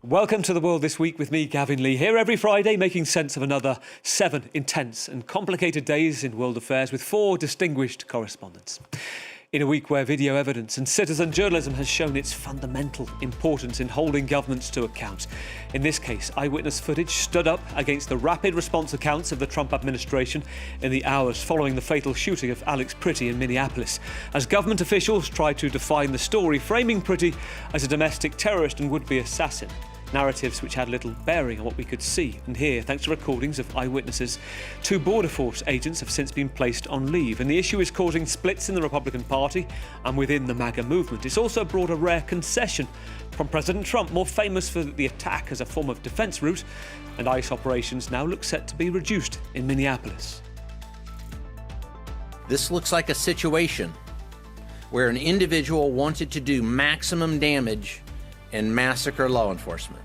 Welcome to The World This Week with me, Gavin Lee, here every Friday making sense of another 7 intense and complicated days in world affairs with 4 distinguished correspondents. In a week where video evidence and citizen journalism has shown its fundamental importance in holding governments to account. In this case, eyewitness footage stood up against the rapid response accounts of the Trump administration in the hours following the fatal shooting of Alex Pretti in Minneapolis, as government officials tried to define the story, framing Pretti as a domestic terrorist and would-be assassin. Narratives which had little bearing on what we could see and hear, thanks to recordings of eyewitnesses. 2 Border Force agents have since been placed on leave, and the issue is causing splits in the Republican Party and within the MAGA movement. It's also brought a rare concession from President Trump, more famous for the attack as a form of defence route, and ICE operations now look set to be reduced in Minneapolis. This looks like a situation where an individual wanted to do maximum damage and massacre law enforcement.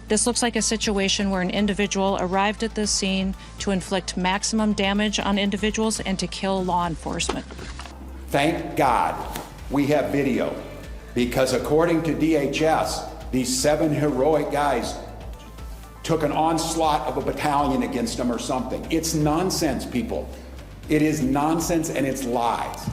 This looks like a situation where an individual arrived at the scene to inflict maximum damage on individuals and to kill law enforcement. Thank God we have video, because according to DHS, these 7 heroic guys took an onslaught of a battalion against them or something. It's nonsense, people. It is nonsense and it's lies.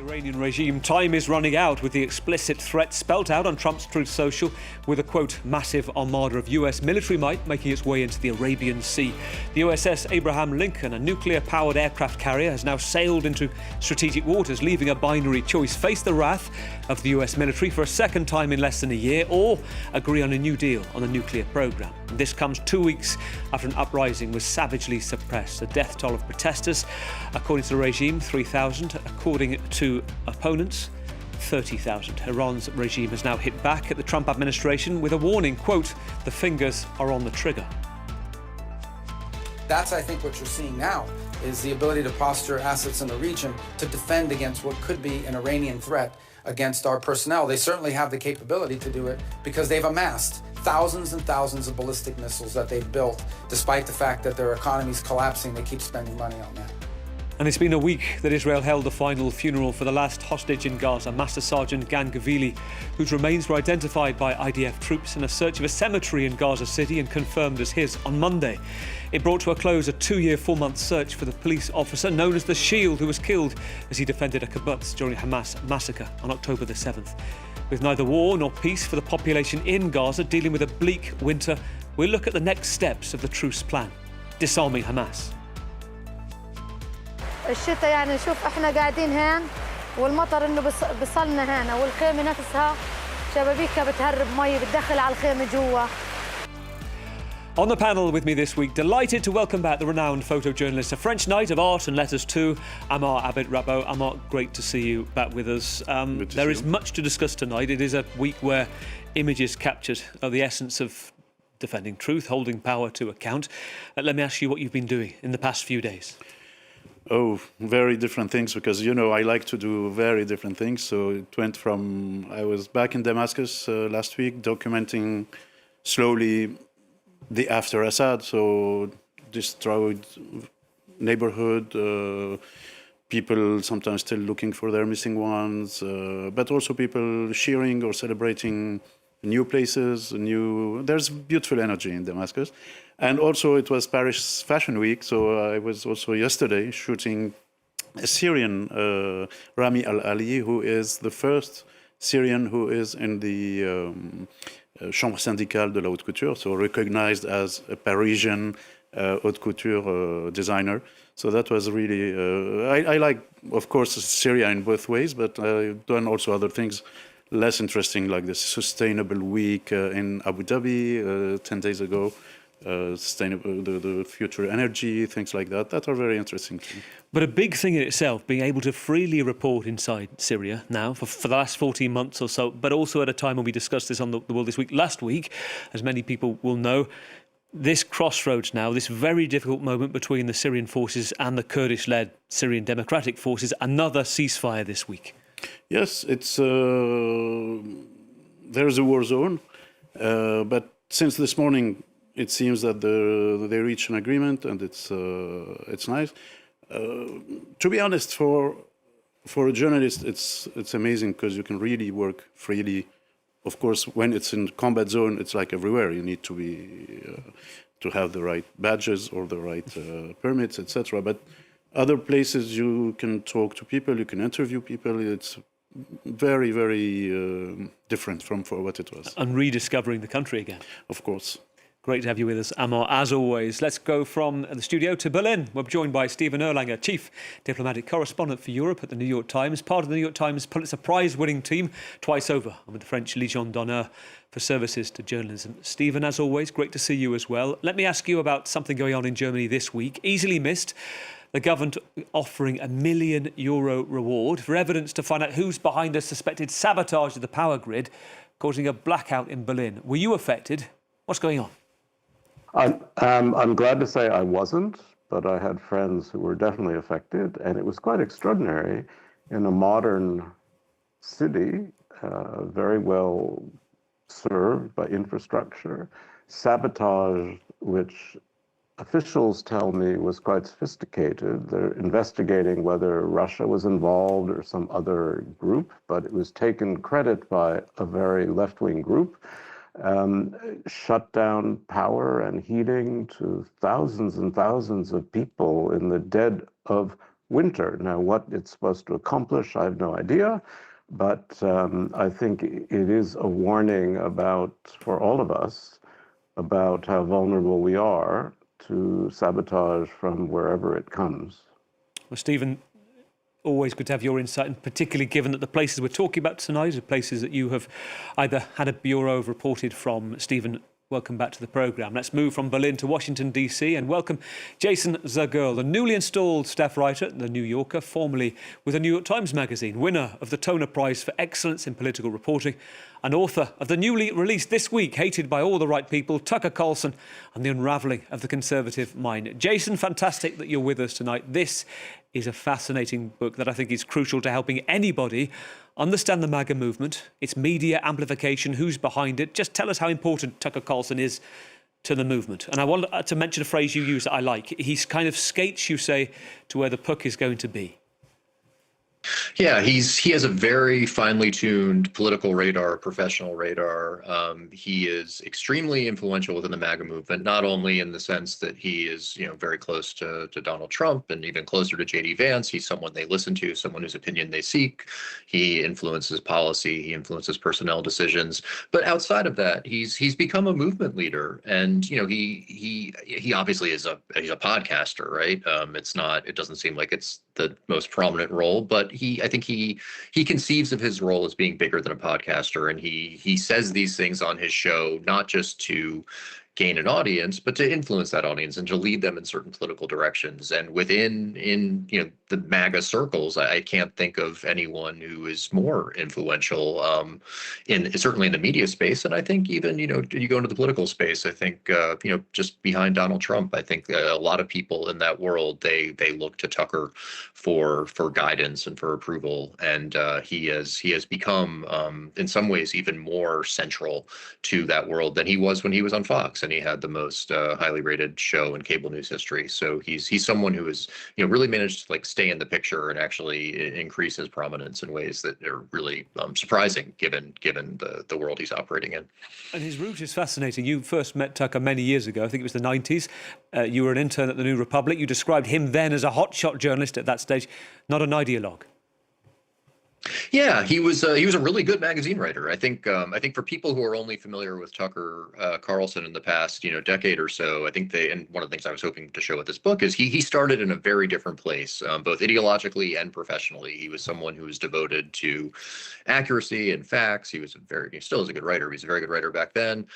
Iranian regime. Time is running out with the explicit threat spelt out on Trump's Truth Social, with a, quote, massive armada of US military might making its way into the Arabian Sea. The USS Abraham Lincoln, a nuclear-powered aircraft carrier, has now sailed into strategic waters, leaving a binary choice: face the wrath of the US military for a second time in less than a year, or agree on a new deal on the nuclear program. And this comes 2 weeks after an uprising was savagely suppressed. The death toll of protesters, according to the regime, 3,000. According to opponents, 30,000. Iran's regime has now hit back at the Trump administration with a warning, quote, the fingers are on the trigger. That's, I think, what you're seeing now is the ability to posture assets in the region to defend against what could be an Iranian threat against our personnel. They certainly have the capability to do it because they've amassed thousands and thousands of ballistic missiles that they've built. Despite the fact that their economy's collapsing, they keep spending money on that. And it's been a week that Israel held the final funeral for the last hostage in Gaza, Master Sergeant Gan Gavili, whose remains were identified by IDF troops in a search of a cemetery in Gaza City and confirmed as his on Monday. It brought to a close a 2-year, 4-month search for the police officer known as the Shield, who was killed as he defended a kibbutz during a Hamas massacre on October the 7th. With neither war nor peace for the population in Gaza dealing with a bleak winter, we'll look at the next steps of the truce plan: disarming Hamas. الشتاء يعني نشوف احنا قاعدين هان والمطر انه بصلنا هنا والخيمه نفسها شبابيكها بتهرب مي بتدخل على الخيمه جوا. On the panel with me this week, delighted to welcome back the renowned photojournalist, a French knight of art and letters too, Amar Abed-Rabot. Amar, great to see you back with us. There is much to discuss tonight. It is a week where images captured are the essence of defending truth, holding power to account. Let me ask you what you've been doing in the past few days. Oh, very different things, because, you know, I like to do very different things. So it went from, I was back in Damascus last week documenting slowly the after Assad, so destroyed neighborhood, people sometimes still looking for their missing ones, but also people cheering or celebrating new places, there's beautiful energy in Damascus. And also it was Paris Fashion Week, so I was also yesterday shooting a Syrian, Rami Al-Ali, who is the first Syrian who is in the Chambre syndicale de la haute couture, so recognized as a Parisian haute couture designer. So that was really, I like, of course, Syria in both ways, but I've done also other things less interesting, like the Sustainable Week in Abu Dhabi 10 days ago. Sustainable, the future energy, things like that are very interesting to me. But a big thing in itself, being able to freely report inside Syria now for the last 14 months or so, but also at a time when we discussed this on the World This Week last week, as many people will know, this crossroads now, this very difficult moment between the Syrian forces and the Kurdish-led Syrian Democratic Forces, another ceasefire this week. Yes, it's there's a war zone, but since this morning, it seems that they reach an agreement, and it's nice. To be honest, for a journalist, it's amazing because you can really work freely. Of course, when it's in combat zone, it's like everywhere. You need to be to have the right badges or the right permits, etc. But other places, you can talk to people, you can interview people. It's very, very different from for what it was. And rediscovering the country again. Of course. Great to have you with us, Amar, as always. Let's go from the studio to Berlin. We're joined by Stephen Erlanger, Chief Diplomatic Correspondent for Europe at the New York Times, part of the New York Times Pulitzer Prize-winning team twice over, and with the French Légion d'honneur for services to journalism. Stephen, as always, great to see you as well. Let me ask you about something going on in Germany this week, easily missed. The government offering €1 million reward for evidence to find out who's behind the suspected sabotage of the power grid, causing a blackout in Berlin. Were you affected? What's going on? I'm glad to say I wasn't, but I had friends who were definitely affected, and it was quite extraordinary. In a modern city, very well served by infrastructure, sabotage, which officials tell me was quite sophisticated. They're investigating whether Russia was involved or some other group, but it was taken credit by a very left-wing group. Shut down power and heating to thousands and thousands of people in the dead of winter. Now, what it's supposed to accomplish, I have no idea, but I think it is a warning for all of us, about how vulnerable we are to sabotage from wherever it comes. Well, Stephen, always good to have your insight, and particularly given that the places we're talking about tonight are places that you have either had a bureau of reported from. Stephen, welcome back to the programme. Let's move from Berlin to Washington, D.C. and welcome Jason Zergel, the newly installed staff writer at The New Yorker, formerly with the New York Times Magazine, winner of the Toner Prize for Excellence in Political Reporting, and author of the newly released this week, Hated by All the Right People, Tucker Carlson and the Unravelling of the Conservative Mind. Jason, fantastic that you're with us tonight. This is a fascinating book that I think is crucial to helping anybody understand the MAGA movement, its media amplification, who's behind it. Just tell us how important Tucker Carlson is to the movement. And I want to mention a phrase you use that I like. He kind of skates, you say, to where the puck is going to be. Yeah, he has a very finely tuned political radar, professional radar. He is extremely influential within the MAGA movement, not only in the sense that he is, very close to Donald Trump and even closer to J.D. Vance. He's someone they listen to, someone whose opinion they seek. He influences policy, he influences personnel decisions. But outside of that, he's become a movement leader, and he obviously he's a podcaster, right? It doesn't seem like it's the most prominent role, but I think he conceives of his role as being bigger than a podcaster, and he says these things on his show not just to gain an audience, but to influence that audience and to lead them in certain political directions. And within the MAGA circles, I can't think of anyone who is more influential certainly in the media space. And I think even you go into the political space, I think just behind Donald Trump, I think a lot of people in that world they look to Tucker for guidance and for approval. And he has become in some ways even more central to that world than he was when he was on Fox, and he had the most highly rated show in cable news history. So he's someone who has really managed to stay in the picture and actually increase his prominence in ways that are really surprising given the world he's operating in. And his route is fascinating. You first met Tucker many years ago. I think it was the 90s. You were an intern at the New Republic. You described him then as a hotshot journalist at that stage, not an ideologue. Yeah, he was a really good magazine writer. I think for people who are only familiar with Tucker Carlson in the past decade or so, I think and one of the things I was hoping to show with this book is he started in a very different place, both ideologically and professionally. He was someone who was devoted to accuracy and facts. He still is a good writer. He was a very good writer back then.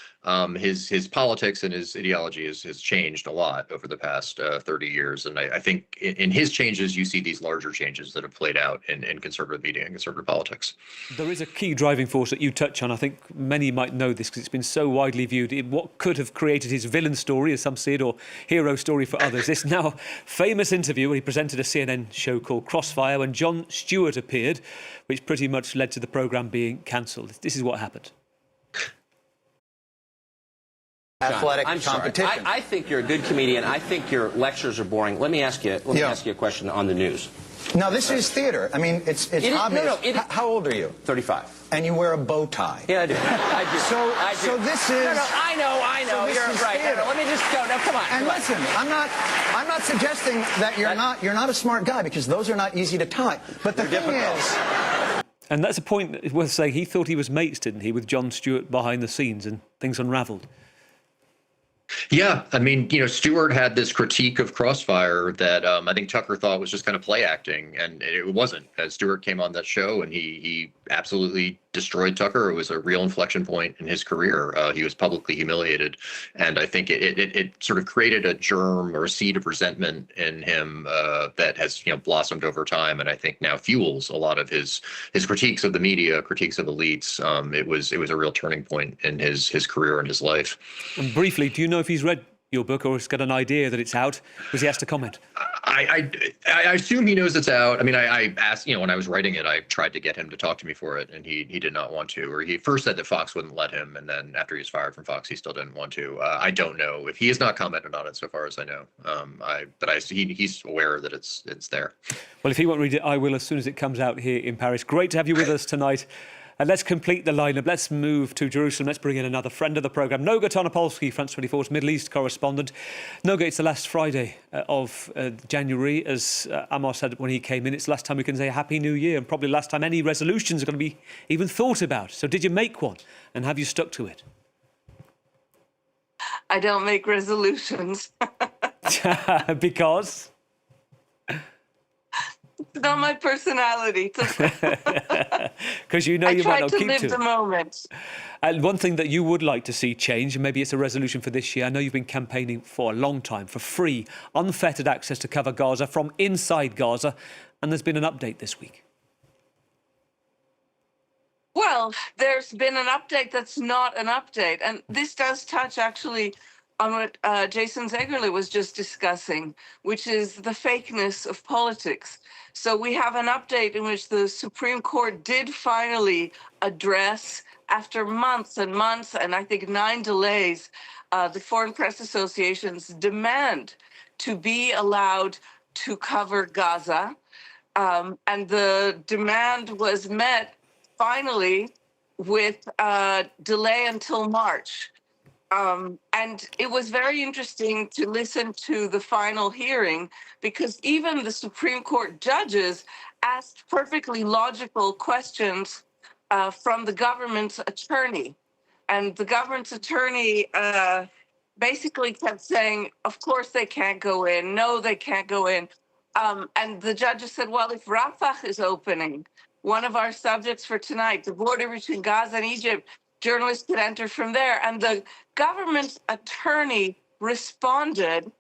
His politics and his ideology has changed a lot over the past 30 years, and I think in his changes you see these larger changes that have played out in conservative media and conservative politics. There is a key driving force that you touch on. I think many might know this because it's been so widely viewed. What could have created his villain story, as some see it, or hero story for others. This now famous interview where he presented a CNN show called Crossfire when Jon Stewart appeared, which pretty much led to the programme being cancelled. This is what happened. athletic I'm sorry. competition. I think you're a good comedian. I think your lectures are boring. Let me ask you a question on the news. No, this is theater. I mean, it's obvious. How old are you? 35. And you wear a bow tie. Yeah, I do. I do. So this is. No, I know. You're right. No, let me just go. No, come on. And listen, I'm not suggesting that you're not a smart guy, because those are not easy to tie. But the thing is. And that's a point worth saying. He thought he was mates, didn't he, with Jon Stewart behind the scenes, and things unravelled. Yeah, I mean, Stewart had this critique of Crossfire that I think Tucker thought was just kind of play acting, and it wasn't. As Stewart came on that show, and he absolutely destroyed Tucker. It was a real inflection point in his career. He was publicly humiliated, and I think it sort of created a germ or a seed of resentment in him that has blossomed over time, and I think now fuels a lot of his critiques of the media, critiques of elites. It was a real turning point in his career and his life. And briefly, do you know if he's read your book or has got an idea that it's out? Because he has to comment. I assume he knows it's out. I mean, I asked, when I was writing it, I tried to get him to talk to me for it, and he did not want to. Or he first said that Fox wouldn't let him, and then after he was fired from Fox, he still didn't want to. I don't know if he has not commented on it so far as I know. He's aware that it's there. Well, if he won't read it, I will as soon as it comes out here in Paris. Great to have you with us tonight. And let's complete the lineup. Let's move to Jerusalem. Let's bring in another friend of the programme, Noga Tarnopolsky, France 24's Middle East correspondent. Noga, it's the last Friday of January, as Amar said when he came in. It's the last time we can say Happy New Year, and probably the last time any resolutions are going to be even thought about. So did you make one, and have you stuck to it? I don't make resolutions. Because? It's not my personality. Because you might not keep to it. I try to live the moment. And one thing that you would like to see change, and maybe it's a resolution for this year, I know you've been campaigning for a long time for free, unfettered access to cover Gaza from inside Gaza, and there's been an update this week. Well, there's been an update that's not an update, and this does touch actually on what Jason Zegerle was just discussing, which is the fakeness of politics. So we have an update in which the Supreme Court did finally address, after months and months, and I think 9 delays, the Foreign Press Association's demand to be allowed to cover Gaza. And the demand was met finally with a delay until March. And it was very interesting to listen to the final hearing, because even the Supreme Court judges asked perfectly logical questions from the government's attorney. And the government's attorney basically kept saying, of course they can't go in. No, they can't go in. And the judges said, well, if Rafah is opening, one of our subjects for tonight, the border between Gaza and Egypt, journalists could enter from there. And the government's attorney responded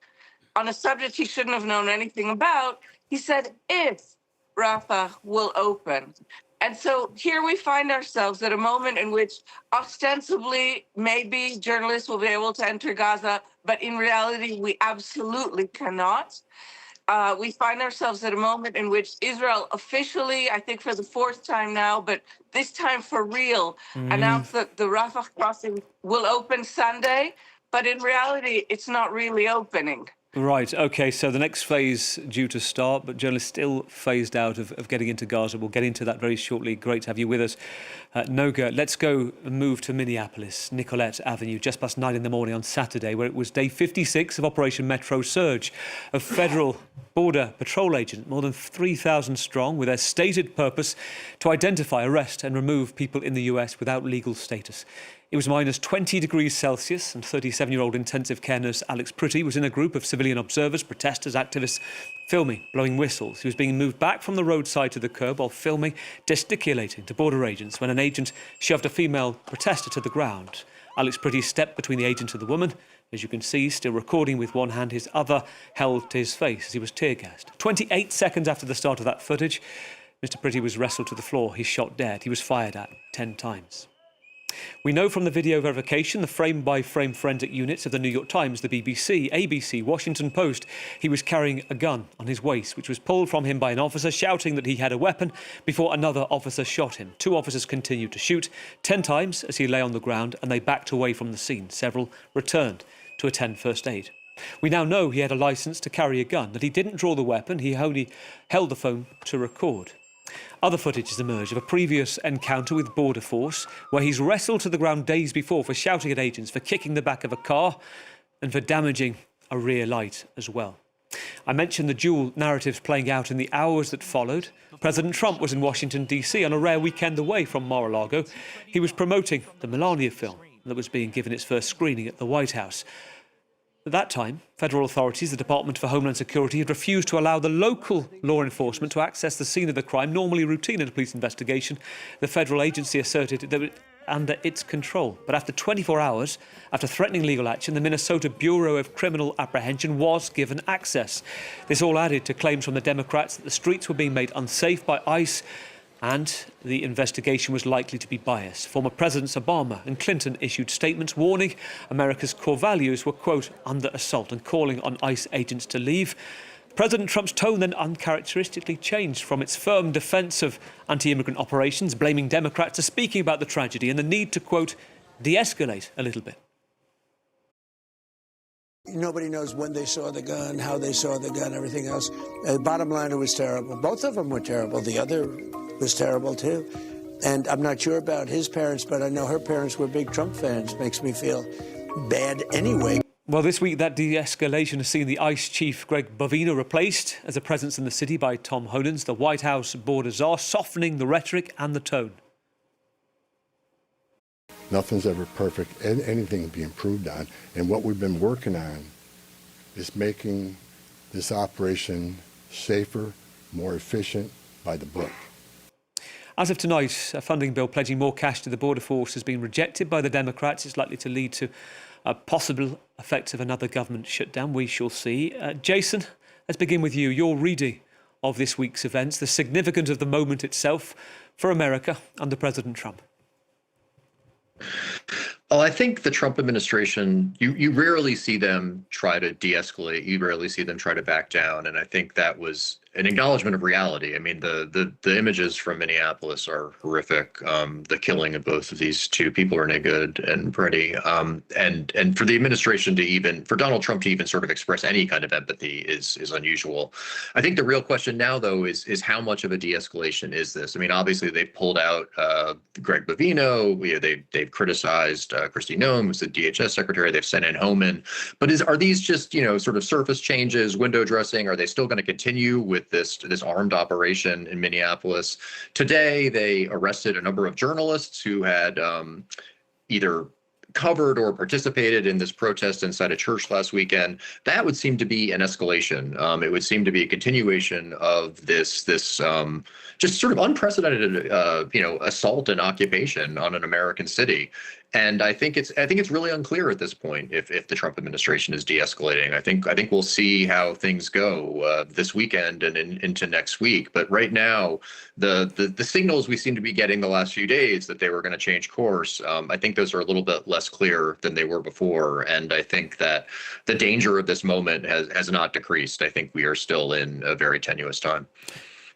on a subject he shouldn't have known anything about. He said, if Rafah will open. And so here we find ourselves at a moment in which ostensibly maybe journalists will be able to enter Gaza, but in reality, we absolutely cannot. We find ourselves at a moment in which Israel officially, I think for the 4th time now, but this time for real, announced that the Rafah crossing will open Sunday, but in reality, it's not really opening. Right, OK, so the next phase due to start, but journalists still phased out of getting into Gaza. We'll get into that very shortly. Great to have you with us. Noga, let's go and move to Minneapolis, Nicollet Avenue, just past 9 in the morning on Saturday, where it was day 56 of Operation Metro Surge, a federal border patrol agent, more than 3,000 strong, with their stated purpose to identify, arrest and remove people in the US without legal status. It was minus 20 degrees Celsius, and 37-year-old intensive care nurse Alex Pretti was in a group of civilian observers, protesters, activists, filming, blowing whistles. He was being moved back from the roadside to the curb while filming, gesticulating to border agents when an agent shoved a female protester to the ground. Alex Pretti stepped between the agent and the woman. As you can see, still recording with one hand, his other held to his face as he was tear-gassed. 28 seconds after the start of that footage, Mr. Pretti was wrestled to the floor. He's shot dead. He was fired at 10 times. We know from the video verification, the frame-by-frame forensic units of the New York Times, the BBC, ABC, Washington Post, he was carrying a gun on his waist, which was pulled from him by an officer shouting that he had a weapon before another officer shot him. 2 officers continued to shoot 10 times as he lay on the ground, and they backed away from the scene. Several returned to attend first aid. We now know he had a licence to carry a gun, that he didn't draw the weapon, he only held the phone to record. Other footage has emerged of a previous encounter with Border Force, where he's wrestled to the ground days before for shouting at agents, for kicking the back of a car and for damaging a rear light as well. I mentioned the dual narratives playing out in the hours that followed. President Trump was in Washington, D.C. on a rare weekend away from Mar-a-Lago. He was promoting the Melania film that was being given its first screening at the White House. At that time, federal authorities, the Department for Homeland Security, had refused to allow the local law enforcement to access the scene of the crime, normally routine in a police investigation. The federal agency asserted that it was under its control. But after 24 hours, after threatening legal action, the Minnesota Bureau of Criminal Apprehension was given access. This all added to claims from the Democrats that the streets were being made unsafe by ICE, and the investigation was likely to be biased. Former Presidents Obama and Clinton issued statements warning America's core values were, quote, under assault, and calling on ICE agents to leave. President Trump's tone then uncharacteristically changed from its firm defence of anti-immigrant operations, blaming Democrats, to speaking about the tragedy and the need to, quote, de-escalate a little bit. Nobody knows when they saw the gun, how they saw the gun, everything else. Bottom line, it was terrible. Both of them were terrible. The other was terrible, too. And I'm not sure about his parents, but I know her parents were big Trump fans. Makes me feel bad anyway. Well, this week, that de-escalation has seen the ICE chief, Greg Bovino, replaced as a presence in the city by Tom Honans, the White House border czar, softening the rhetoric and the tone. Nothing's ever perfect, and anything can be improved on. And what we've been working on is making this operation safer, more efficient, by the book. As of tonight, a funding bill pledging more cash to the Border Force has been rejected by the Democrats. It's likely to lead to a possible effects of another government shutdown. We shall see. Jason, let's begin with you. Your reading of this week's events, the significance of the moment itself for America under President Trump. Well, I think the Trump administration, you rarely see them try to de-escalate. You rarely see them try to back down. And I think that was an acknowledgement of reality. I mean, the images from Minneapolis are horrific. The killing of both of these two people, Good and Pretti, and for the administration to even, for Donald Trump to even sort of express any kind of empathy is unusual. I think the real question now, though, is how much of a de-escalation is this? I mean, obviously they've pulled out Greg Bovino. They've criticized Kristi Noem, who's the DHS secretary. They've sent in Homan. But are these just, sort of surface changes, window dressing? Are they still going to continue with this armed operation in Minneapolis? Today, they arrested a number of journalists who had either covered or participated in this protest inside a church last weekend. That would seem to be an escalation. It would seem to be a continuation of this just sort of unprecedented, assault and occupation on an American city. And I think it's really unclear at this point if the Trump administration is de-escalating. I think we'll see how things go this weekend and into next week. But right now, the signals we seem to be getting the last few days that they were going to change course, I think those are a little bit less clear than they were before. And I think that the danger of this moment has not decreased. I think we are still in a very tenuous time.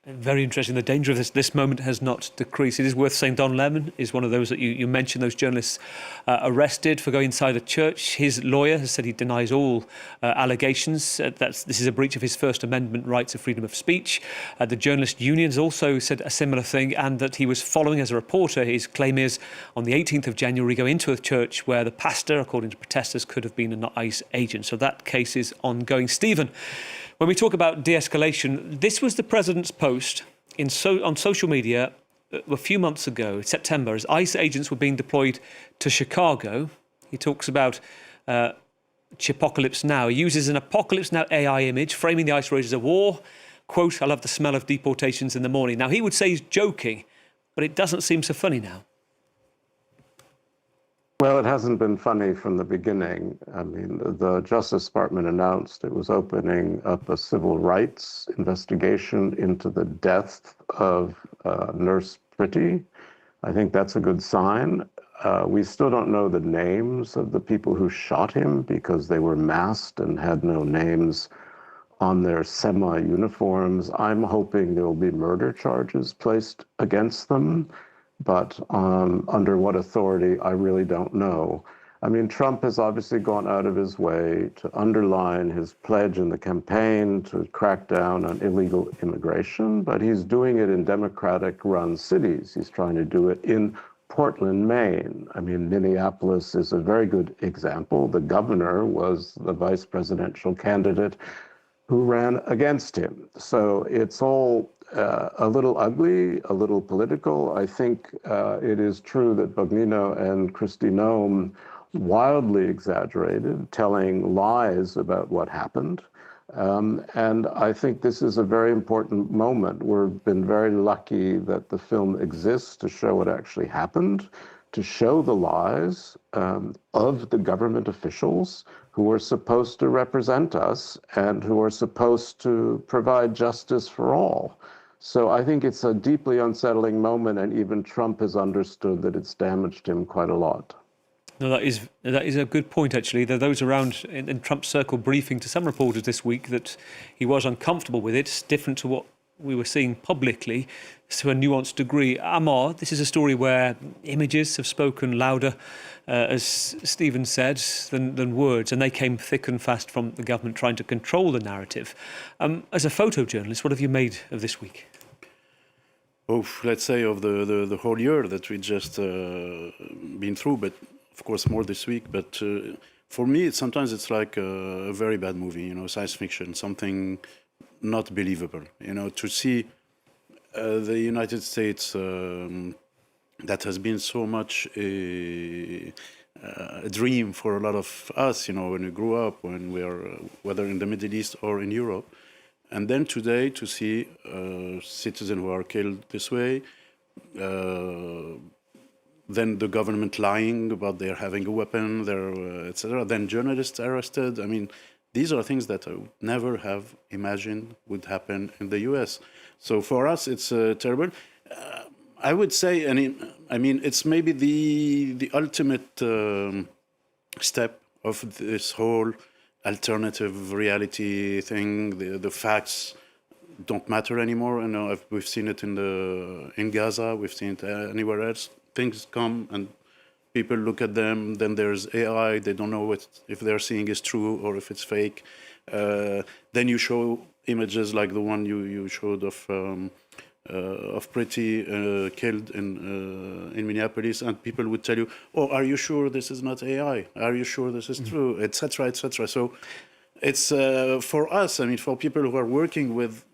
Very interesting. The danger of this moment has not decreased. It is worth saying Don Lemon is one of those that you mentioned, those journalists arrested for going inside a church. His lawyer has said he denies all allegations. This is a breach of his First Amendment rights of freedom of speech. The journalist unions also said a similar thing, and that he was following as a reporter. His claim is on the 18th of January, go into a church where the pastor, according to protesters, could have been an ICE agent. So that case is ongoing. Stephen, when we talk about de-escalation, this was the president's post on social media a few months ago, September, as ICE agents were being deployed to Chicago. He talks about Chipocalypse Now. He uses an Apocalypse Now AI image, framing the ICE raid as a war. Quote, I love the smell of deportations in the morning. Now, he would say he's joking, but it doesn't seem so funny now. Well, it hasn't been funny from the beginning. I mean, the Justice Department announced it was opening up a civil rights investigation into the death of Nurse Pretti. I think that's a good sign. We still don't know the names of the people who shot him because they were masked and had no names on their semi-uniforms. I'm hoping there will be murder charges placed against them, but under what authority, I really don't know. I mean, Trump has obviously gone out of his way to underline his pledge in the campaign to crack down on illegal immigration, but he's doing it in Democratic-run cities. He's trying to do it in Portland, Maine. I mean, Minneapolis is a very good example. The governor was the vice presidential candidate who ran against him. So it's all a little ugly, a little political. I think it is true that Bogniano and Kristi Noem wildly exaggerated, telling lies about what happened. And I think this is a very important moment. We've been very lucky that the film exists to show what actually happened, to show the lies of the government officials who are supposed to represent us and who are supposed to provide justice for all. So I think it's a deeply unsettling moment, and even Trump has understood that it's damaged him quite a lot. No, that is a good point, actually. There are those around in Trump's circle briefing to some reporters this week that he was uncomfortable with it. It's different to what we were seeing publicly, to a nuanced degree. Amar, this is a story where images have spoken louder, as Stephen said, than words, and they came thick and fast from the government trying to control the narrative. As a photojournalist, what have you made of this week? Oh, let's say of the whole year that we just been through, but of course more this week. But for me, sometimes it's like a very bad movie, science fiction, something not believable. To see the United States that has been so much a dream for a lot of us, when we grew up, when we are, whether in the Middle East or in Europe. And then today to see citizens who are killed this way, then the government lying about their having a weapon, etc. Then journalists arrested. I mean, these are things that I would never have imagined would happen in the U.S. So for us, it's terrible. I would say, I mean, it's maybe the ultimate step of this whole alternative reality thing. The facts don't matter anymore. We've seen it in Gaza. We've seen it anywhere else. Things come and people look at them. Then there's AI. They don't know if they're seeing is true or if it's fake. Then you show images like the one you showed of Pretti killed in Minneapolis, and people would tell you, "Oh, are you sure this is not AI? Are you sure this is true?" Etc. etc. So it's for us. I mean, for people who are working with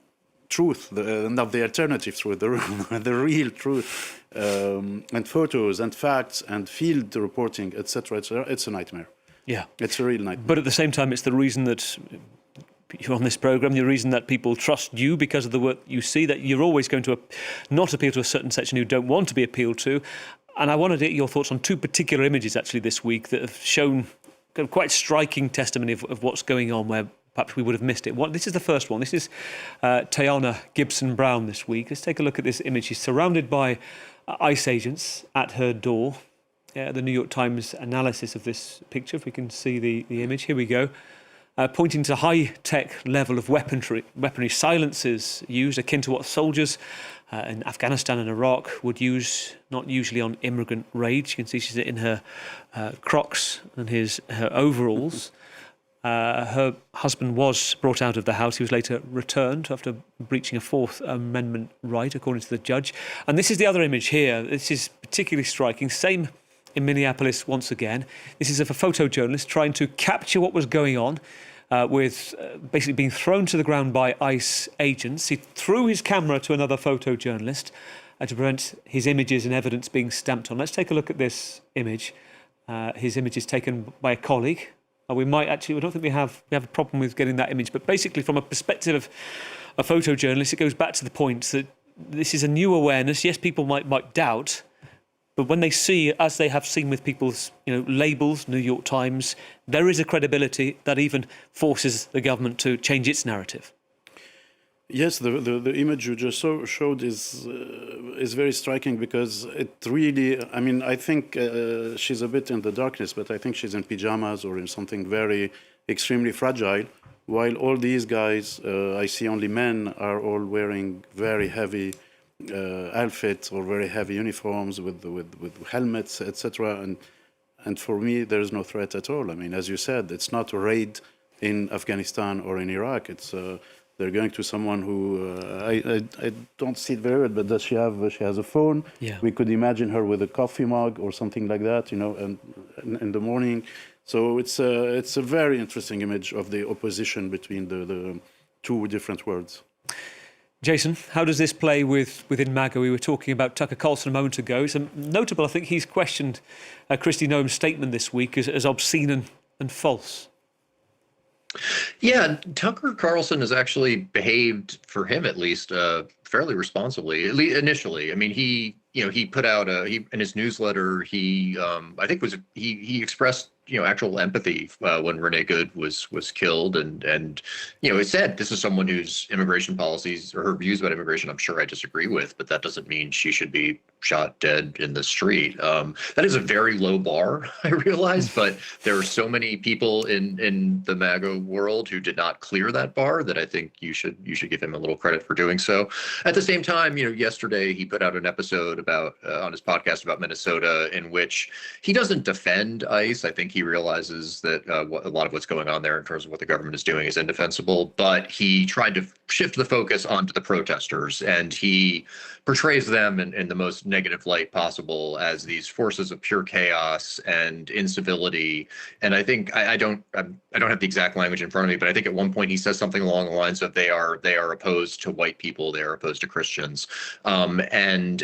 truth, not the alternative truth, the real truth, and photos and facts and field reporting, etc. etc. It's a nightmare. Yeah, it's a real nightmare. But at the same time, it's the reason that you're on this programme, the reason that people trust you because of the work you see, that you're always going to not appeal to a certain section who don't want to be appealed to. And I wanted to get your thoughts on two particular images actually this week that have shown quite striking testimony of what's going on where perhaps we would have missed it. This is the first one. This is Tayana Gibson-Brown this week. Let's take a look at this image. She's surrounded by ICE agents at her door. The New York Times analysis of this picture, if we can see the image. Here we go. Pointing to high-tech level of weaponry, silencers used akin to what soldiers in Afghanistan and Iraq would use, not usually on immigrant raids. You can see she's in her Crocs and her overalls. Her husband was brought out of the house. He was later returned after breaching a Fourth Amendment right, according to the judge. And this is the other image here. This is particularly striking. Same in Minneapolis once again. This is of a photojournalist trying to capture what was going on with basically being thrown to the ground by ICE agents. He threw his camera to another photojournalist to prevent his images and evidence being stamped on. Let's take a look at this image. His image is taken by a colleague. We don't think we have a problem with getting that image, but basically from a perspective of a photojournalist, it goes back to the point that this is a new awareness. Yes, people might doubt, but when they see, as they have seen with people's labels, New York Times, there is a credibility that even forces the government to change its narrative. Yes, the image you just showed is very striking because it really, I mean, I think she's a bit in the darkness, but I think she's in pajamas or in something very extremely fragile, while all these guys, I see only men, are all wearing very heavy outfits or very heavy uniforms with helmets, etc. And for me, there is no threat at all. I mean, as you said, it's not a raid in Afghanistan or in Iraq. It's they're going to someone who I don't see it very well, but does she has a phone? Yeah. We could imagine her with a coffee mug or something like that, you know, and in the morning. So it's a very interesting image of the opposition between the two different worlds. Jason, how does this play within MAGA? We were talking about Tucker Carlson a moment ago. It's notable, I think he's questioned Kristi Noem's statement this week as obscene and false. Yeah, Tucker Carlson has actually behaved, for him at least, fairly responsibly, at least initially. I mean, he put out in his newsletter, I think he expressed actual empathy when Renee Good was killed, and it said this is someone whose immigration policies or her views about immigration I'm sure I disagree with, but that doesn't mean she should be shot dead in the street. That is a very low bar, I realize, but there are so many people in the MAGA world who did not clear that bar that I think you should give him a little credit for doing so. At the same time, yesterday he put out an episode about on his podcast about Minnesota in which he doesn't defend ICE. I think he realizes that a lot of what's going on there in terms of what the government is doing is indefensible, but he tried to shift the focus onto the protesters, and he portrays them in the most negative light possible as these forces of pure chaos and incivility. And I think I don't have the exact language in front of me, but I think at one point he says something along the lines of they are opposed to white people, they are opposed to Christians, and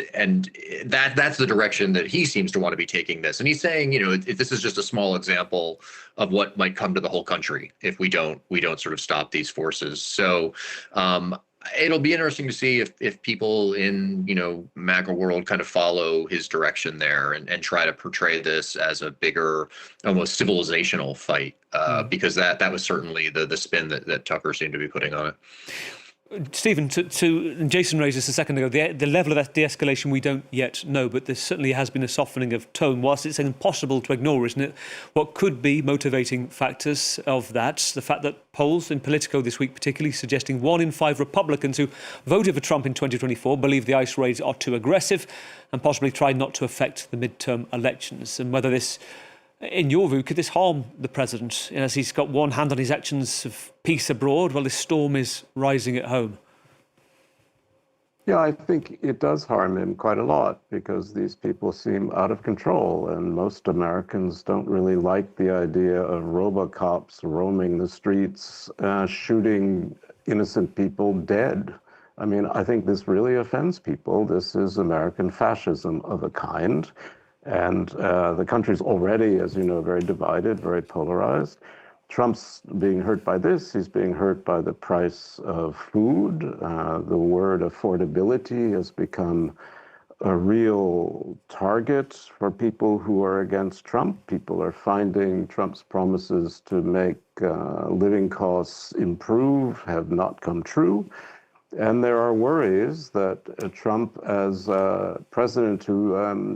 that's the direction that he seems to want to be taking this. And he's saying, this is just a small example of what might come to the whole country if we don't sort of stop these forces. So it'll be interesting to see if people in MAGA world kind of follow his direction there and try to portray this as a bigger, almost civilizational fight, because that was certainly the spin that Tucker seemed to be putting on it. Stephen, and Jason raised this a second ago, the level of that de-escalation we don't yet know, but there certainly has been a softening of tone. Whilst it's impossible to ignore, isn't it, what could be motivating factors of that? The fact that polls in Politico this week particularly suggesting 1 in 5 Republicans who voted for Trump in 2024 believe the ICE raids are too aggressive and possibly try not to affect the midterm elections. And whether this, in your view, could this harm the president as he's got one hand on his actions of peace abroad while this storm is rising at home? Yeah, I think it does harm him quite a lot because these people seem out of control, and most Americans don't really like the idea of robocops roaming the streets, shooting innocent people dead. I mean, I think this really offends people. This is American fascism of a kind. And the country's already, as you know, very divided, very polarized. Trump's being hurt by this. He's being hurt by the price of food. The word affordability has become a real target for people who are against Trump. People are finding Trump's promises to make living costs improve have not come true. And there are worries that Trump, as president who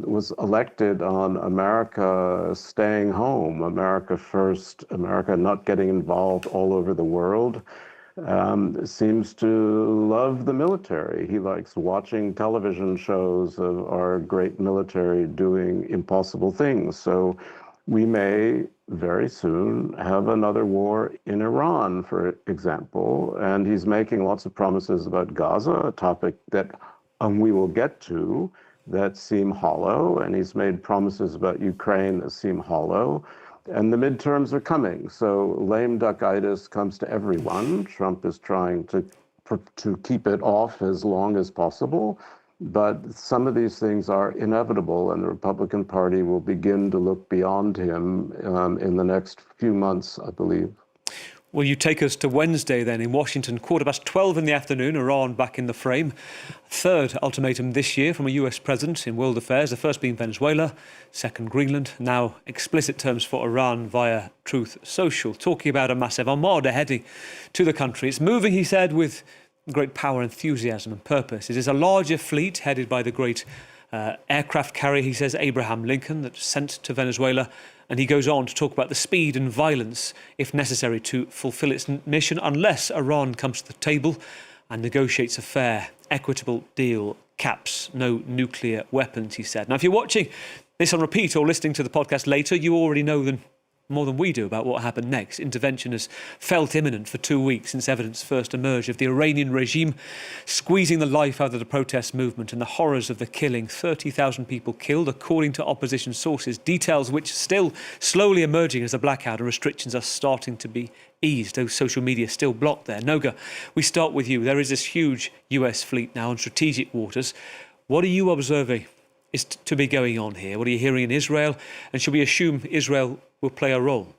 was elected on America staying home, America first, America not getting involved all over the world, seems to love the military. He likes watching television shows of our great military doing impossible things. So we may very soon have another war in Iran, for example, and he's making lots of promises about Gaza, a topic that we will get to, that seem hollow, and he's made promises about Ukraine that seem hollow, and the midterms are coming. So lame duckitis comes to everyone. Trump is trying to keep it off as long as possible. But some of these things are inevitable, and the Republican Party will begin to look beyond him in the next few months, I believe. Well, you take us to Wednesday then in Washington, 12:15 in the afternoon, Iran back in the frame. Third ultimatum this year from a US president in world affairs, the first being Venezuela, second Greenland, now explicit terms for Iran via Truth Social, talking about a massive armada heading to the country. It's moving, he said, with great power, enthusiasm and purpose. It is a larger fleet headed by the great aircraft carrier, he says, Abraham Lincoln, that's sent to Venezuela. And he goes on to talk about the speed and violence, if necessary, to fulfill its mission, unless Iran comes to the table and negotiates a fair, equitable deal, caps no nuclear weapons, he said. Now, if you're watching this on repeat or listening to the podcast later, you already know more than we do about what happened next. Intervention has felt imminent for 2 weeks since evidence first emerged of the Iranian regime squeezing the life out of the protest movement and the horrors of the killing. 30,000 people killed, according to opposition sources, details which are still slowly emerging as the blackout and restrictions are starting to be eased, though social media is still blocked there. Noga, we start with you. There is this huge US fleet now on strategic waters. What are you observing is to be going on here? What are you hearing in Israel? And should we assume Israel will play a role?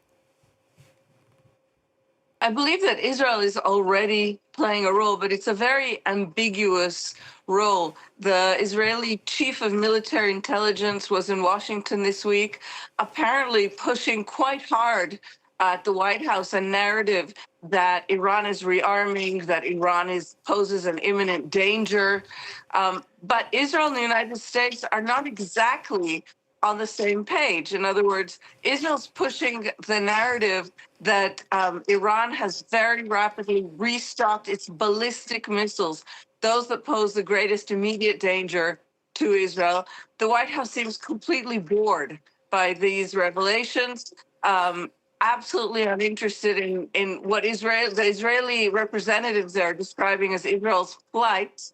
I believe that Israel is already playing a role, but it's a very ambiguous role. The Israeli chief of military intelligence was in Washington this week, apparently pushing quite hard at the White House a narrative that Iran is rearming, that Iran poses an imminent danger. But Israel and the United States are not exactly on the same page. In other words, Israel's pushing the narrative that Iran has very rapidly restocked its ballistic missiles, those that pose the greatest immediate danger to Israel. The White House seems completely bored by these revelations, absolutely uninterested in what the Israeli representatives are describing as Israel's plight.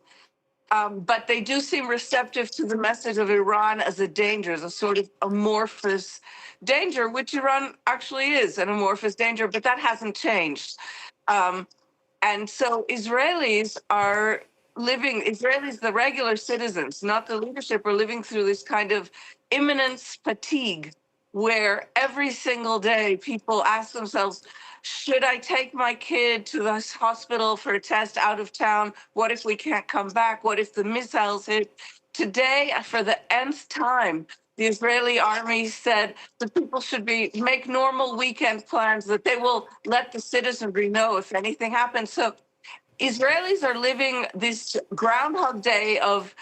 But they do seem receptive to the message of Iran as a danger, as a sort of amorphous danger, which Iran actually is, an amorphous danger, but that hasn't changed. And so Israelis, the regular citizens, not the leadership, are living through this kind of imminence fatigue, where every single day people ask themselves, should I take my kid to the hospital for a test out of town? What if we can't come back? What if the missiles hit? Today, for the nth time, the Israeli army said that people should make normal weekend plans, that they will let the citizenry know if anything happens. So Israelis are living this Groundhog Day of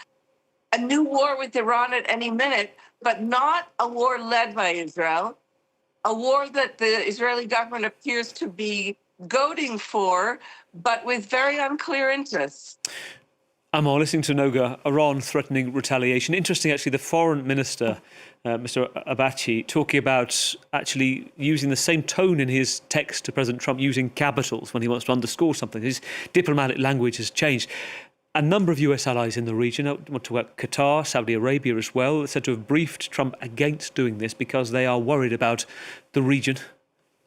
a new war with Iran at any minute, but not a war led by Israel, a war that the Israeli government appears to be goading for, but with very unclear interests. Amar, listening to Noga, Iran threatening retaliation. Interesting, actually, the foreign minister, Mr. Abachi, talking about actually using the same tone in his text to President Trump, using capitals when he wants to underscore something. His diplomatic language has changed. A number of US allies in the region, I want to talk about Qatar, Saudi Arabia as well, said to have briefed Trump against doing this because they are worried about the region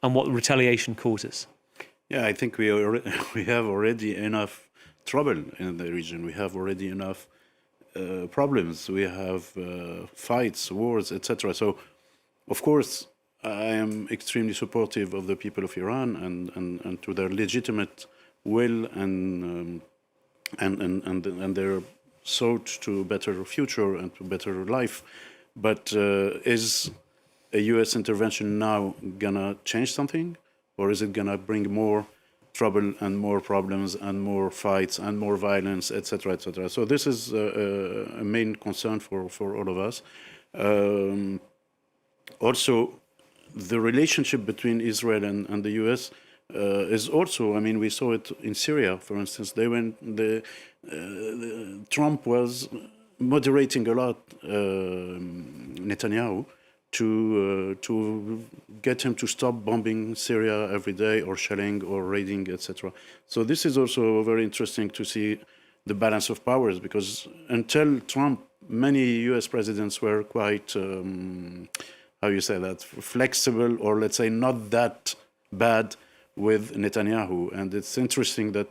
and what the retaliation causes. Yeah, I think we have already enough trouble in the region. We have already enough problems. We have fights, wars, etc. So, of course, I am extremely supportive of the people of Iran and to their legitimate will and their sought to better future and to better life. But is a U.S. intervention now gonna change something, or is it gonna bring more trouble and more problems and more fights and more violence, etc., etc.? So this is a main concern for all of us. Also, the relationship between Israel and the U.S. Is also, I mean, we saw it in Syria, for instance. Trump was moderating a lot Netanyahu to get him to stop bombing Syria every day or shelling or raiding, etc. So this is also very interesting to see the balance of powers, because until Trump, many U.S. presidents were quite, flexible, or let's say not that bad with Netanyahu. And it's interesting that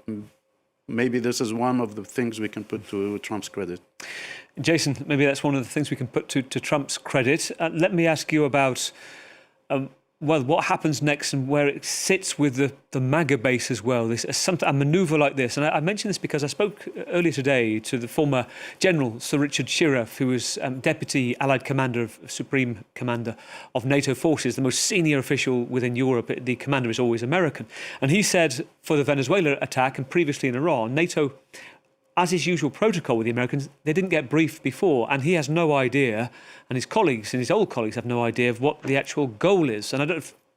maybe this is one of the things we can put to Trump's credit. Jason, maybe that's one of the things we can put to Trump's credit. Let me ask you about well, what happens next and where it sits with the MAGA base as well. A manoeuvre like this. And I mention this because I spoke earlier today to the former General Sir Richard Shirreff, who was Deputy Allied Commander Supreme Commander of NATO forces, the most senior official within Europe. The commander is always American. And he said for the Venezuela attack and previously in Iran, NATO, as is usual protocol with the Americans, they didn't get briefed before, and he has no idea, and his colleagues and his old colleagues have no idea of what the actual goal is. And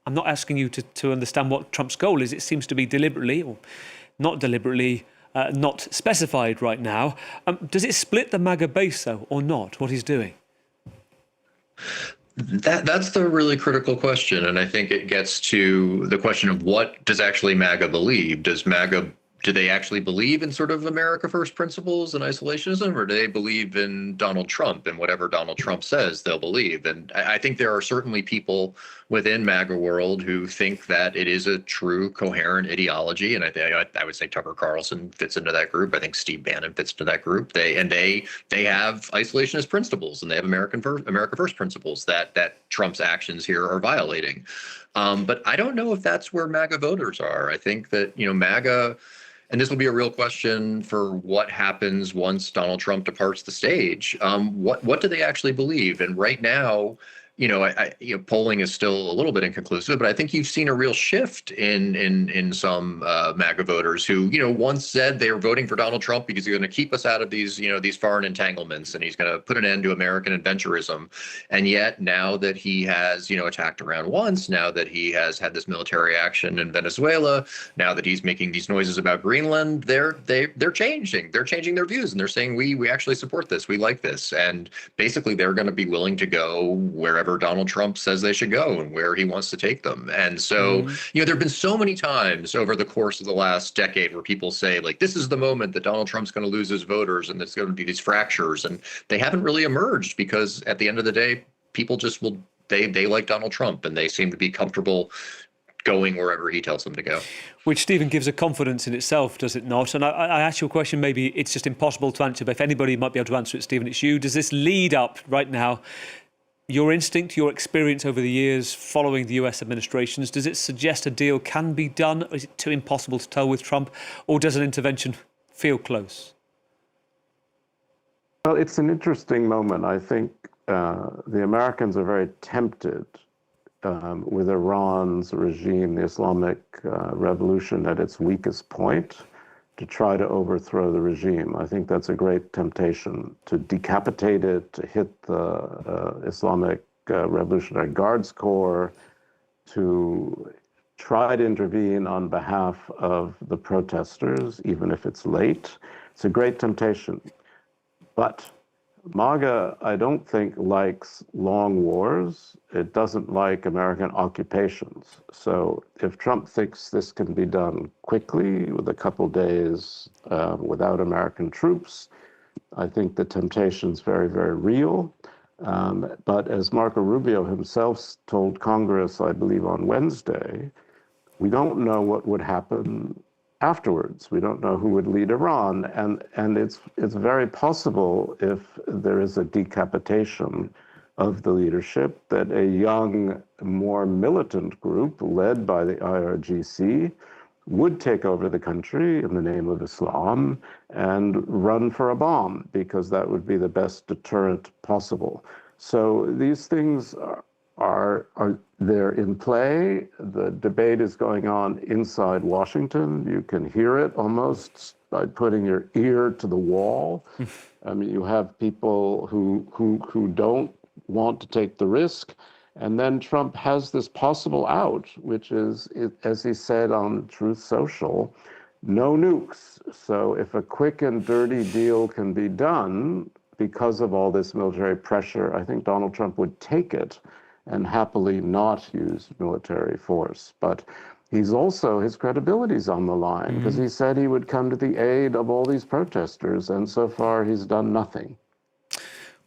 I'm not asking you to understand what Trump's goal is. It seems to be deliberately or not deliberately not specified right now. Does it split the MAGA base, though, or not, what he's doing? That's the really critical question, and I think it gets to the question of what does actually MAGA believe? Do they actually believe in sort of America First principles and isolationism, or do they believe in Donald Trump and whatever Donald Trump says they'll believe? And I think there are certainly people within MAGA world who think that it is a true coherent ideology. And I would say Tucker Carlson fits into that group. I think Steve Bannon fits into that group. They have isolationist principles, and they have America First principles that Trump's actions here are violating. But I don't know if that's where MAGA voters are. I think that, MAGA, and this will be a real question for what happens once Donald Trump departs the stage. What do they actually believe? And right now, polling is still a little bit inconclusive, but I think you've seen a real shift in some MAGA voters who, once said they were voting for Donald Trump because he's going to keep us out of these, these foreign entanglements, and he's going to put an end to American adventurism. And yet now that he has, attacked Iran once, now that he has had this military action in Venezuela, now that he's making these noises about Greenland, they're changing. They're changing their views, and they're saying we actually support this. We like this. And basically they're going to be willing to go wherever Donald Trump says they should go and where he wants to take them. And so, there have been so many times over the course of the last decade where people say, like, this is the moment that Donald Trump's going to lose his voters and there's going to be these fractures. And they haven't really emerged because at the end of the day, people just they like Donald Trump, and they seem to be comfortable going wherever he tells them to go. Which, Stephen, gives a confidence in itself, does it not? And I ask you a question, maybe it's just impossible to answer, but if anybody might be able to answer it, Stephen, it's you. Does this lead up right now, your instinct, your experience over the years following the US administrations, does it suggest a deal can be done? Or is it too impossible to tell with Trump? Or does an intervention feel close? Well, it's an interesting moment. I think the Americans are very tempted with Iran's regime, the Islamic revolution at its weakest point, to try to overthrow the regime. I think that's a great temptation, to decapitate it, to hit the Islamic Revolutionary Guards Corps, to try to intervene on behalf of the protesters, even if it's late. It's a great temptation. But MAGA, I don't think, likes long wars. It doesn't like American occupations. So if Trump thinks this can be done quickly, with a couple days without American troops, I think the temptation's very, very real. But as Marco Rubio himself told Congress, I believe on Wednesday, we don't know what would happen afterwards. We don't know who would lead Iran, and it's very possible, if there is a decapitation of the leadership, that a young, more militant group led by the IRGC would take over the country in the name of Islam and run for a bomb, because that would be the best deterrent possible. So these things are they're in play. The debate is going on inside Washington. You can hear it almost by putting your ear to the wall. I mean, you have people who don't want to take the risk. And then Trump has this possible out, which is, as he said on Truth Social, no nukes. So if a quick and dirty deal can be done because of all this military pressure, I think Donald Trump would take it and happily not use military force. But he's also, his credibility's on the line, because he said he would come to the aid of all these protesters, and so far he's done nothing.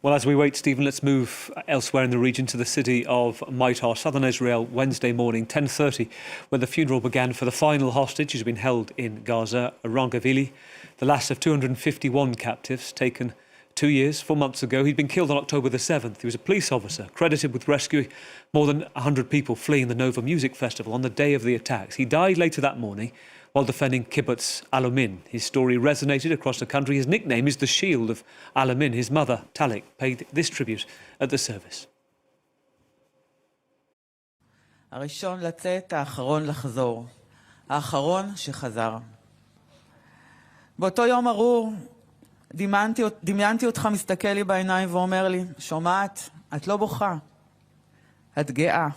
Well, as we wait, Stephen, let's move elsewhere in the region to the city of Maitar, southern Israel, Wednesday morning, 10:30, when the funeral began for the final hostage who's been held in Gaza, Ron Gavili, the last of 251 captives taken 2 years, 4 months ago. He'd been killed on October the 7th. He was a police officer, credited with rescuing more than 100 people fleeing the Nova Music Festival on the day of the attacks. He died later that morning while defending Kibbutz Alamin. His story resonated across the country. His nickname is the Shield of Alamin. His mother, Talik, paid this tribute at the service. הראשון לצאת, האחרון לחזור. האחרון שחזר. באותו יום ארור, דמיינתי אותך מסתכל לי בעיניים ואומר לי, שומעת, את לא בוכה. את גאה,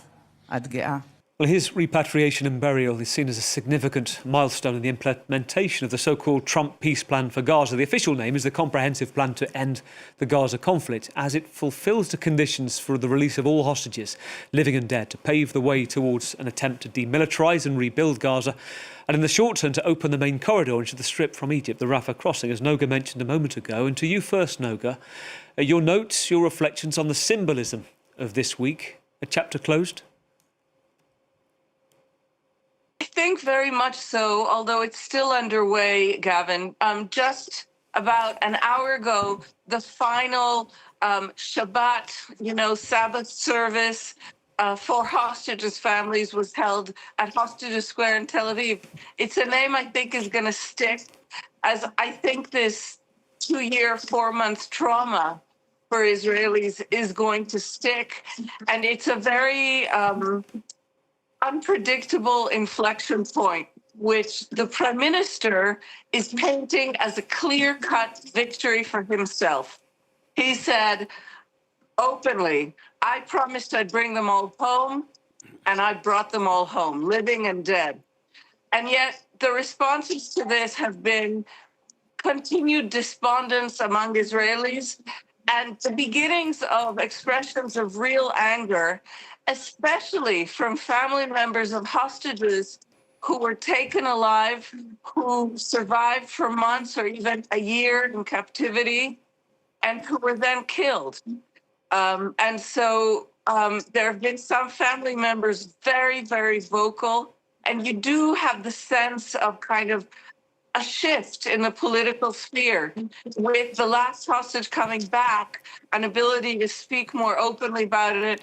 את גאה. Well, his repatriation and burial is seen as a significant milestone in the implementation of the so-called Trump peace plan for Gaza. The official name is the Comprehensive Plan to End the Gaza Conflict, as it fulfills the conditions for the release of all hostages, living and dead, to pave the way towards an attempt to demilitarize and rebuild Gaza, and in the short term to open the main corridor into the Strip from Egypt, the Rafah crossing, as Noga mentioned a moment ago. And to you first, Noga, your notes, your reflections on the symbolism of this week. A chapter closed? I think very much so, although it's still underway, Gavin. Just about an hour ago, the final Shabbat, Sabbath service for hostages' families was held at Hostages Square in Tel Aviv. It's a name I think is going to stick, as I think this 2-year, 4-month trauma for Israelis is going to stick. And it's a very unpredictable inflection point, which the Prime Minister is painting as a clear-cut victory for himself. He said openly, I promised I'd bring them all home, and I brought them all home, living and dead. And yet the responses to this have been continued despondence among Israelis and the beginnings of expressions of real anger, especially from family members of hostages who were taken alive, who survived for months or even a year in captivity, and who were then killed. And so there have been some family members very, very vocal, and you do have the sense of kind of a shift in the political sphere, with the last hostage coming back, an ability to speak more openly about it.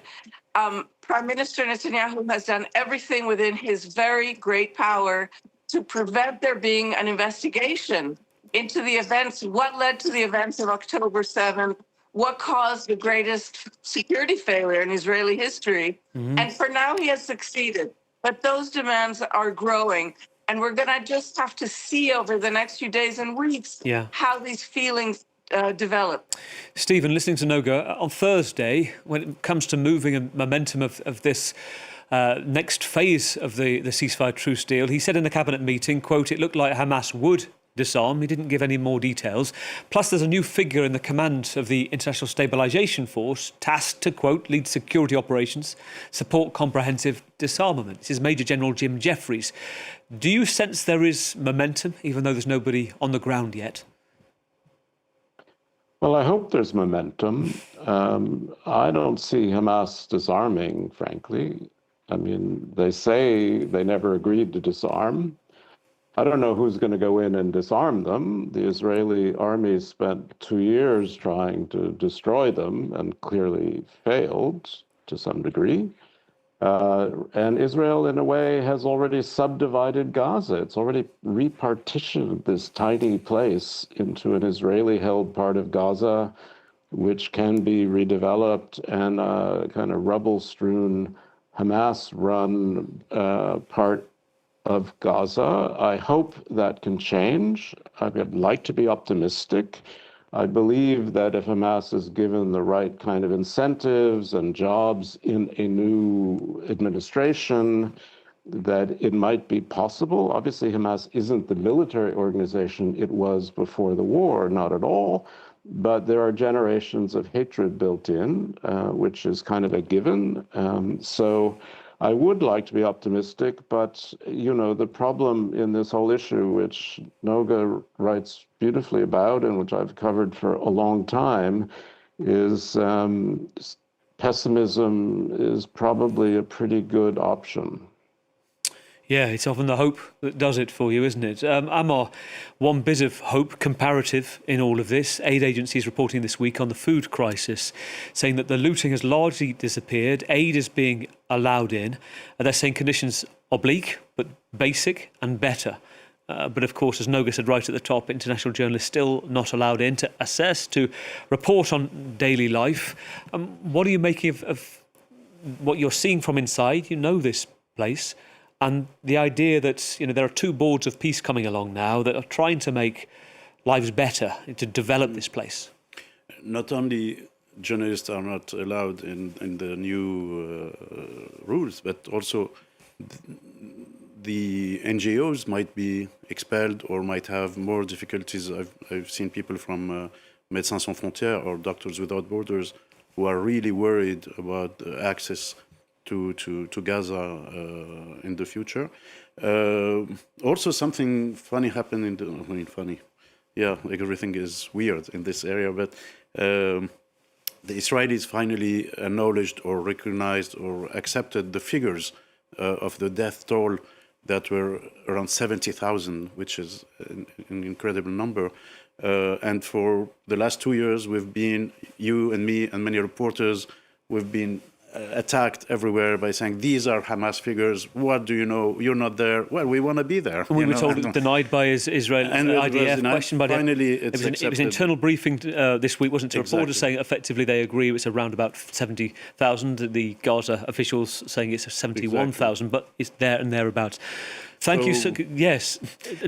Prime Minister Netanyahu has done everything within his very great power to prevent there being an investigation into the events, what led to the events of October 7th, what caused the greatest security failure in Israeli history. And for now, he has succeeded. But those demands are growing. And we're going to just have to see over the next few days and weeks how these feelings develop. Stephen, listening to Noga, on Thursday, when it comes to moving and momentum of this next phase of the ceasefire truce deal, he said in the cabinet meeting, quote, it looked like Hamas would disarm. He didn't give any more details. Plus, there's a new figure in the command of the International Stabilization Force tasked to, quote, lead security operations, support comprehensive disarmament. This is Major General Jim Jeffries. Do you sense there is momentum, even though there's nobody on the ground yet? Well, I hope there's momentum. I don't see Hamas disarming, frankly. I mean, they say they never agreed to disarm. I don't know who's going to go in and disarm them. The Israeli army spent 2 years trying to destroy them and clearly failed to some degree. And Israel, in a way, has already subdivided Gaza. It's already repartitioned this tiny place into an Israeli-held part of Gaza, which can be redeveloped, and a kind of rubble-strewn Hamas-run part of Gaza. I hope that can change. I'd like to be optimistic. I believe that if Hamas is given the right kind of incentives and jobs in a new administration, that it might be possible. Obviously, Hamas isn't the military organization it was before the war, not at all. But there are generations of hatred built in, which is kind of a given. So I would like to be optimistic, but, the problem in this whole issue, which Noga writes beautifully about and which I've covered for a long time, is pessimism is probably a pretty good option. Yeah, it's often the hope that does it for you, isn't it? Amar, one bit of hope, comparative, in all of this. Aid agencies reporting this week on the food crisis, saying that the looting has largely disappeared. Aid is being allowed in. They're saying conditions are bleak, but basic and better. But of course, as Noga said right at the top, international journalists still not allowed in to assess, to report on daily life. What are you making of what you're seeing from inside? You know this place. And the idea that, there are two boards of peace coming along now that are trying to make lives better, to develop this place. Not only journalists are not allowed in the new rules, but also the NGOs might be expelled or might have more difficulties. I've seen people from Médecins Sans Frontières or Doctors Without Borders who are really worried about access to Gaza in the future. Also, something funny happened funny. Yeah, everything is weird in this area, but the Israelis finally acknowledged or recognized or accepted the figures of the death toll that were around 70,000, which is an incredible number. And for the last 2 years, we've been, you and me and many reporters, we've been attacked everywhere by saying, these are Hamas figures. What do you know? You're not there. Well, we want to be there. We were told denied by Israel, and IDF, questioned by finally, it was an internal briefing this week, wasn't it? Reporters saying effectively they agree it's around about 70,000. The Gaza officials saying it's 71,000, but it's there and thereabouts. Thank you. So, yes.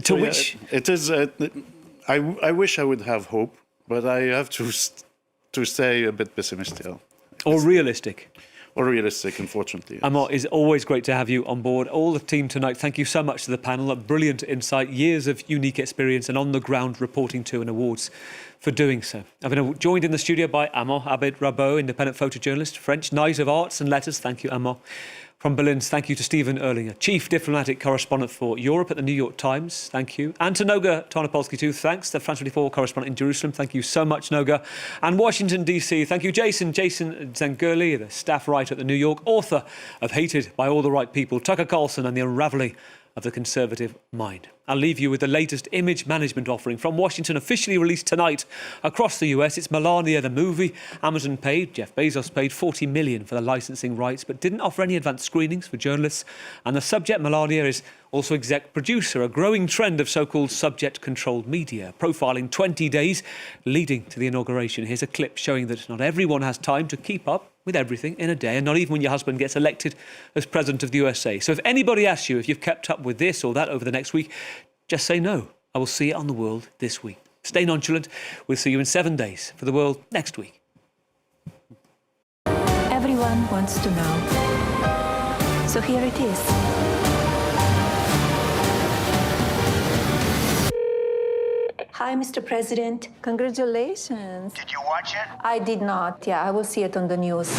To which it is. I wish I would have hope, but I have to stay a bit pessimistic. Or realistic. Or realistic, unfortunately. Yes. Amar, it's always great to have you on board. All the team tonight, thank you so much to the panel. A brilliant insight, years of unique experience and on-the-ground reporting too, and awards for doing so. I've been joined in the studio by Amar Abed Rabot, independent photojournalist, French Knight of Arts and Letters. Thank you, Amar. From Berlin, thank you to Stephen Erlinger, Chief Diplomatic Correspondent for Europe at the New York Times. Thank you. And to Noga Tarnopolsky too. Thanks. The France 24 correspondent in Jerusalem. Thank you so much, Noga. And Washington, D.C. Thank you, Jason Zangurli, the staff writer at the New York, author of Hated by All the Right People, Tucker Carlson and the Unravelling of the Conservative Mind. I'll leave you with the latest image management offering from Washington, officially released tonight across the US. It's Melania the movie. Amazon paid, Jeff Bezos paid $40 million for the licensing rights, but didn't offer any advanced screenings for journalists. And the subject, Melania, is also exec producer, a growing trend of so-called subject-controlled media, profiling 20 days leading to the inauguration. Here's a clip showing that not everyone has time to keep up with everything in a day, and not even when your husband gets elected as president of the USA. So if anybody asks you if you've kept up with this or that over the next week, just say no. I will see it on The World this week. Stay nonchalant. We'll see you in 7 days for The World next week. Everyone wants to know. So here it is. Hi, Mr. President. Congratulations. Did you watch it? I did not. Yeah, I will see it on the news.